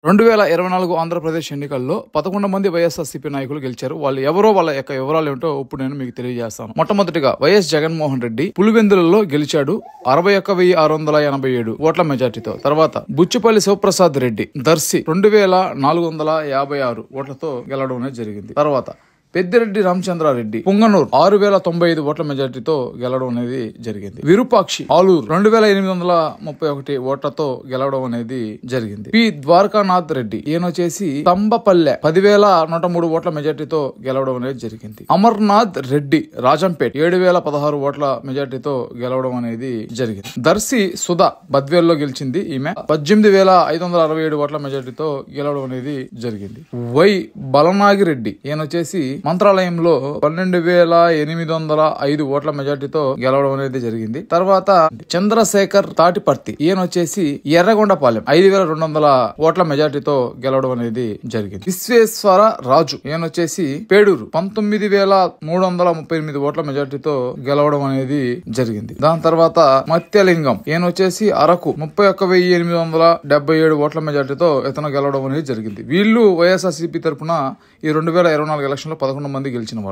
2024 ఆంధ్రప్రదేశ్ ఎన్నికల్లో 11 మంది వైఎస్ఆర్సీపీ నాయకులు గెలిచారు. వాళ్ళు ఎవరో వాళ్ళ యొక్క వివరాలు ఏమిటో ఇప్పుడు నేను మీకు తెలియజేస్తాను. మొట్టమొదటిగా వైఎస్ జగన్మోహన్ రెడ్డి పులివెందులలో గెలిచాడు 61,687 ఓట్ల మెజార్టీతో. తర్వాత బుచ్చిపల్లి శివప్రసాద్ రెడ్డి దర్శి 2,456 ఓట్లతో గెలవడం అనేది జరిగింది. తర్వాత పెద్దిరెడ్డి రామచంద్రారెడ్డి పుంగనూరు 6,095 ఓట్ల మెజార్టీతో గెలవడం అనేది జరిగింది. విరూపాక్షి ఆలూరు 2,831 ఓట్లతో గెలవడం అనేది జరిగింది. పి ద్వారకానాథ్ రెడ్డి ఈయన వచ్చేసి తంబపల్లె 10,103 ఓట్ల మెజార్టీతో గెలవడం అనేది జరిగింది. అమర్నాథ్ రెడ్డి రాజంపేట్ 7,016 ఓట్ల మెజార్టీతో గెలవడం అనేది జరిగింది. దర్శి సుధా బద్వేల్లో గెలిచింది. ఈమె 18,567 ఓట్ల మెజార్టీతో గెలవడం అనేది జరిగింది. వై బలనాగిరెడ్డి ఈయన వచ్చేసి మంత్రాలయంలో 12,805 ఓట్ల మెజార్టీతో గెలవడం అనేది జరిగింది. తర్వాత చంద్రశేఖర్ తాటిపర్తి ఈయన వచ్చేసి ఎర్రగొండపాలెం 5,200 ఓట్ల మెజార్టీతో గెలవడం అనేది జరిగింది. విశ్వేశ్వర రాజు ఈయన వచ్చేసి పేడూరు 19,338 ఓట్ల మెజార్టీతో గెలవడం అనేది జరిగింది. దాని తర్వాత మత్యలింగం ఈయన వచ్చేసి అరకు 31,877 ఓట్ల మెజార్టీతో ఇతను గెలవడం అనేది జరిగింది. వీళ్ళు వైఎస్ఆర్సీపీ తరఫున ఈ 2024 ఎలక్షన్ లో 11 మంది గెలిచిన వాళ్ళు.